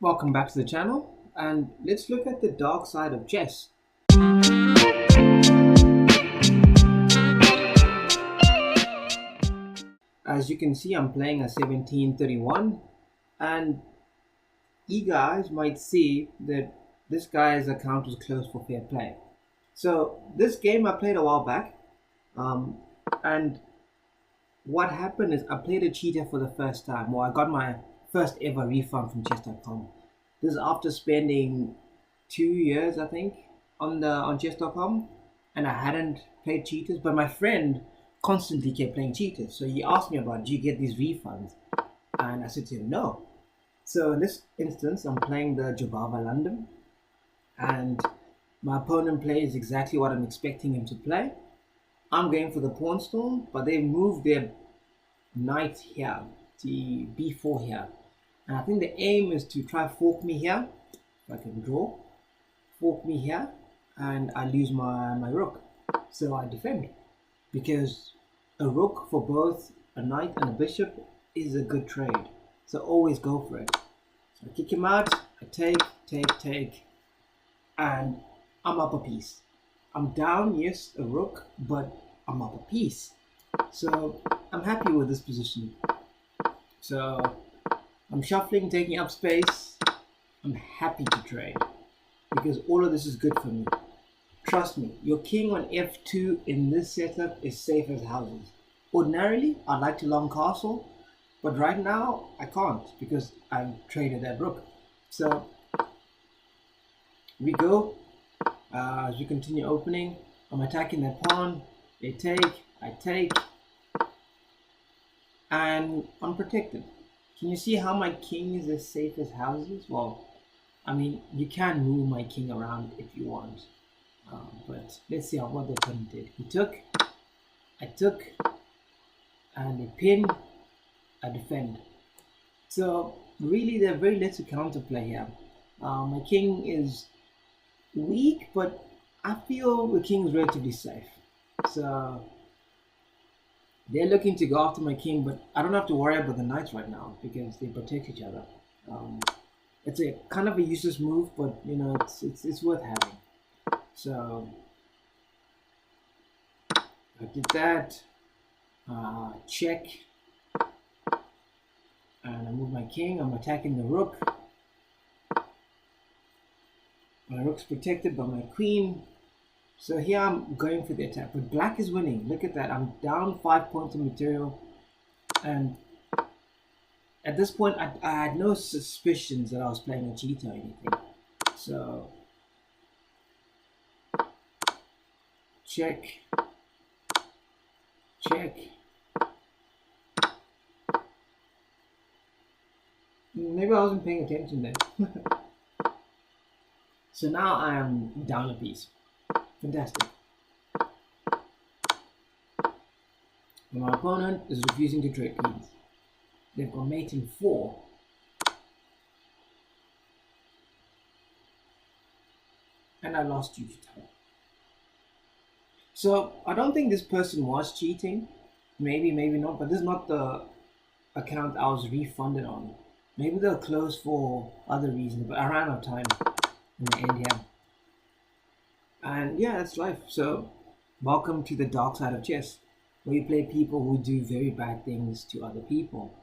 Welcome back to the channel, and let's look at the dark side of chess. As you can see, I'm playing a 1731, and you guys might see that this guy's account was closed for fair play. So this game I played a while back, um, and what happened is I played a cheater for the first time. Well, I got my first ever refund from chess.com. This is after spending 2 years, I think, on chess.com, and I hadn't played cheaters. But my friend constantly kept playing cheaters, so he asked me about, do you get these refunds? And I said to him, no. So in this instance, I'm playing the Jobava London, and my opponent plays exactly what I'm expecting him to play. I'm going for the pawn stall, but they moved their knight here, the b4 here, and I think the aim is to try fork me here. If I can draw, fork me here, and I lose my rook, so I defend, because a rook for both a knight and a bishop is a good trade, so always go for it. So I kick him out, I take, and I'm up a piece. I'm down, yes, a rook, but I'm up a piece, so I'm happy with this position. So I'm shuffling, taking up space. I'm happy to trade because all of this is good for me. Trust me, your king on f2 in this setup is safe as houses. Ordinarily, I'd like to long castle, but right now I can't because I've traded that rook. So we go. As we continue opening, I'm attacking that pawn. They take, I take, and I'm protected. Can you see how my king is as safe as houses? Well, I mean, you can move my king around if you want. But let's see what the opponent did. He took, I took, and they pin, I defend. So really, there's very little counterplay here. My king is weak, but I feel the king is relatively safe. So they're looking to go after my king, but I don't have to worry about the knights right now because they protect each other. It's a kind of a useless move, but you know, it's worth having. So I did that. Check, and I move my king. I'm attacking the rook. My rook's protected by my queen. So here I'm going for the attack, but black is winning. Look at that. I'm down 5 points of material, and at this point I had no suspicions that I was playing a cheat or anything. So check, check. Maybe I wasn't paying attention there. So now I am down a piece. Fantastic. My opponent is refusing to trade queens. They've got mate in 4. And I lost due to time. So I don't think this person was cheating. Maybe not, but this is not the account I was refunded on. Maybe they'll close for other reasons, but I ran out of time in the end here. And yeah, that's life. So welcome to the dark side of chess, where you play people who do very bad things to other people.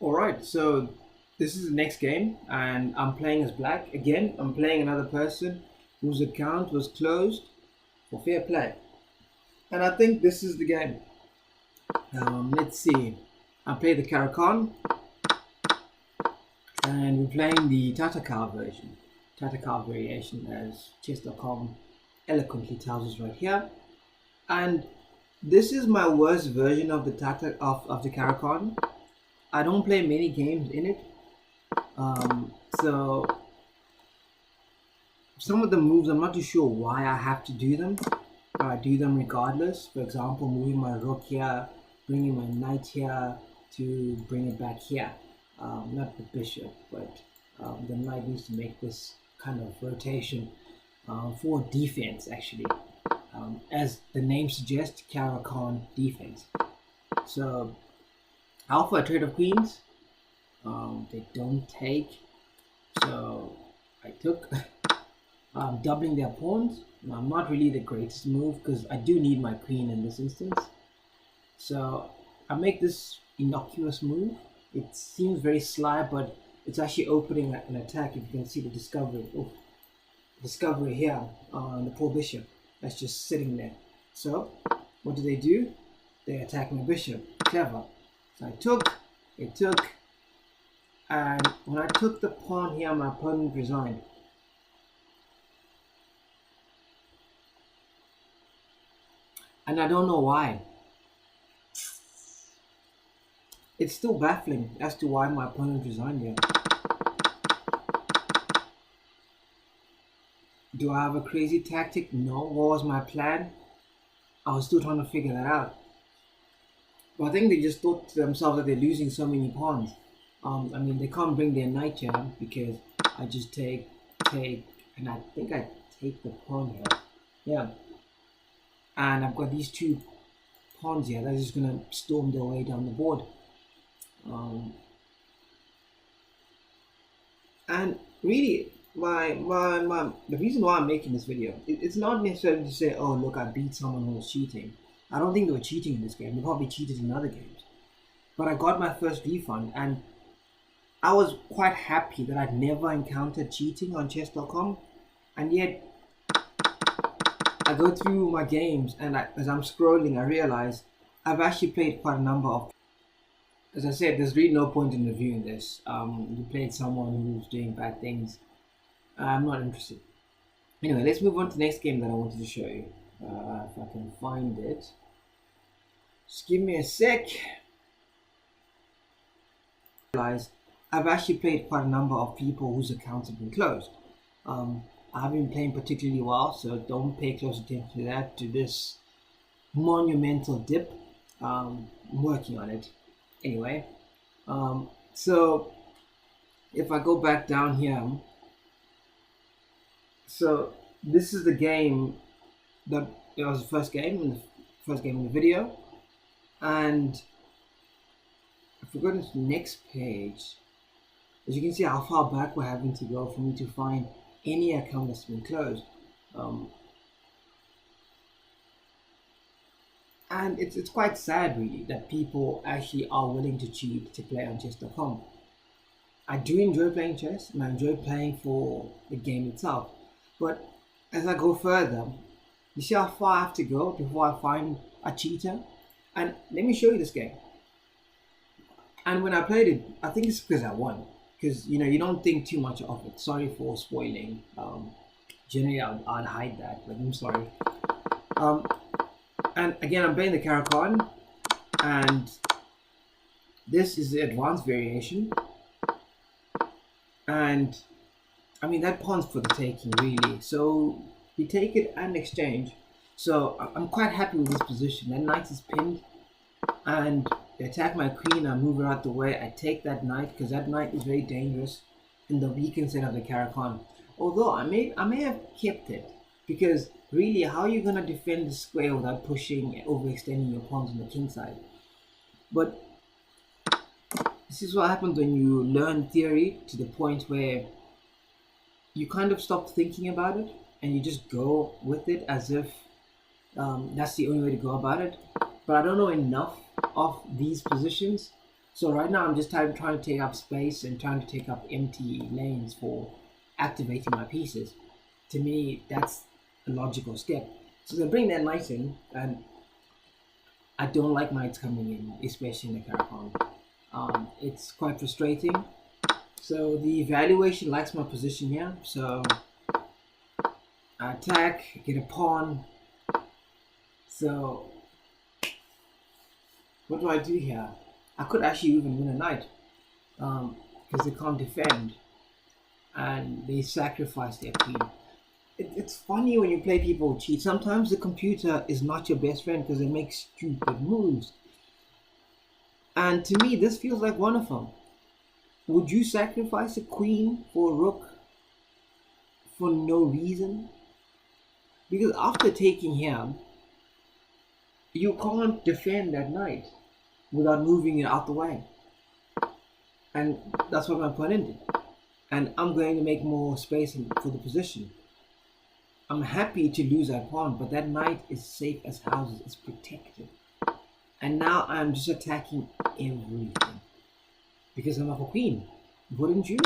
Alright, so this is the next game, and I'm playing as black. Again, I'm playing another person whose account was closed for fair play. And I think this is the game. Let's see. I play the Caro-Kann, and we're playing the Tatakar version. Tatakar variation, as chess.com eloquently tells us right here. And this is my worst version of the of the Caro-Kann. I don't play many games in it. So some of the moves I'm not too sure why I have to do them. I do them regardless. For example, moving my rook here, bringing my knight here to bring it back here. Not the bishop, but the knight needs to make this kind of rotation for defense, actually. As the name suggests, Caro-Kann defense. So I offer a trade of queens. They don't take. So I took, doubling their pawns. Not really the greatest move because I do need my queen in this instance. So I make this innocuous move. It seems very sly, but it's actually opening an attack. If you can see the discovery. Oh, discovery here on the poor bishop that's just sitting there. So what do? They attack my bishop. Clever. So I took, they took, and when I took the pawn here, my opponent resigned. And I don't know why. It's still baffling as to why my opponent resigned here. Do I have a crazy tactic? No. What was my plan? I was still trying to figure that out. But I think they just thought to themselves that they're losing so many pawns. I mean, they can't bring their knight here because I just take, and I think I take the pawn here. Yeah. And I've got these two pawns here. They're just gonna storm their way down the board. And really, the reason why I'm making this video, it's not necessarily to say, oh look, I beat someone who was cheating. I don't think they were cheating in this game. They probably cheated in other games. But I got my first refund, and I was quite happy that I'd never encountered cheating on chess.com. And yet, I go through my games, and as I'm scrolling, I realize I've actually played quite a number of. As I said, there's really no point in reviewing this. You played someone who's doing bad things. I'm not interested. Anyway, let's move on to the next game that I wanted to show you. If I can find it. Just give me a sec. I've actually played quite a number of people whose accounts have been closed. I haven't been playing particularly well, so don't pay close attention to that, to this monumental dip. I'm working on it. Anyway, so if I go back down here, so this is the game that it was the first game in the video, and if we go to the next page, as you can see how far back we're having to go for me to find any account that's been closed. And it's quite sad really that people actually are willing to cheat to play on chess.com. I do enjoy playing chess and I enjoy playing for the game itself, but as I go further, you see how far I have to go before I find a cheater. And let me show you this game. And when I played it, I think it's because I won, because you don't think too much of it. Sorry for spoiling. Generally I'd hide that, but I'm sorry. And again, I'm playing the Caro-Kann, and this is the advanced variation. And I mean, that pawn's for the taking, really. So we take it and exchange. So I'm quite happy with this position. That knight is pinned, and they attack my queen. I move her out the way. I take that knight because that knight is very dangerous in the weakened set of the Caro-Kann. Although I may have kept it, because really, how are you going to defend the square without pushing, overextending your pawns on the king side? But this is what happens when you learn theory to the point where you kind of stop thinking about it and you just go with it as if that's the only way to go about it. But I don't know enough of these positions. So right now I'm just trying to take up space and trying to take up empty lanes for activating my pieces. To me, that's a logical step. So they bring their knight in, and I don't like knights coming in, especially in the Caro-Kann. It's quite frustrating. So the evaluation likes my position here. So I attack, get a pawn. So what do I do here? I could actually even win a knight because they can't defend, and they sacrifice their queen. It's funny when you play people who cheat. Sometimes the computer is not your best friend because they make stupid moves. And to me, this feels like one of them. Would you sacrifice a queen for a rook for no reason? Because after taking here, you can't defend that knight without moving it out the way. And that's what my opponent did. And I'm going to make more space for the position. I'm happy to lose that pawn, but that knight is safe as houses. It's protected. And now I'm just attacking everything. Because I'm a queen. Wouldn't you?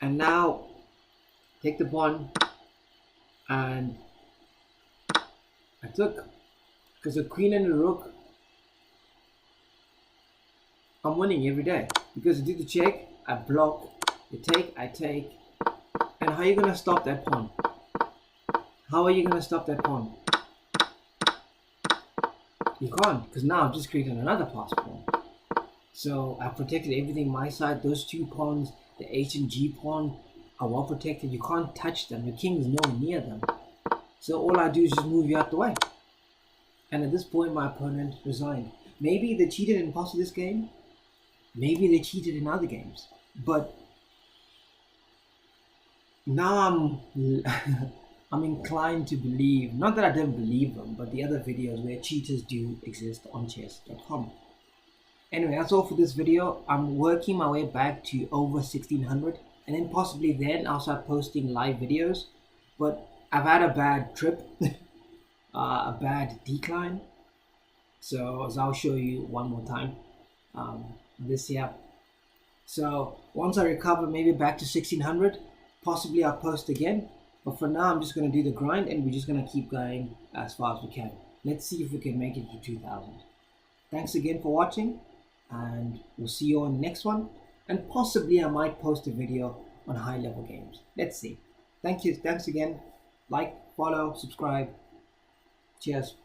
And now, take the pawn. And I took. Because the queen and the rook, I'm winning every day. Because I do the check, I block. You take, I take. And how are you going to stop that pawn? How are you going to stop that pawn? You can't, because now I've just created another pass pawn. So I've protected everything my side. Those two pawns, the H and G pawn, are well protected. You can't touch them. The king is nowhere near them. So all I do is just move you out the way. And at this point, my opponent resigned. Maybe they cheated in parts of this game. Maybe they cheated in other games. But now I'm inclined to believe, not that I don't believe them, but the other videos where cheaters do exist on chess.com. Anyway, that's all for this video. I'm working my way back to over 1600, and then possibly then I'll start posting live videos. But I've had a bad trip, a bad decline. So as I'll show you one more time, this here. So once I recover, maybe back to 1600, possibly I'll post again. But for now, I'm just going to do the grind, and we're just going to keep going as far as we can. Let's see if we can make it to 2000. Thanks again for watching, and we'll see you on the next one. And possibly I might post a video on high level games. Let's see. Thank you. Thanks again. Like, follow, subscribe. Cheers.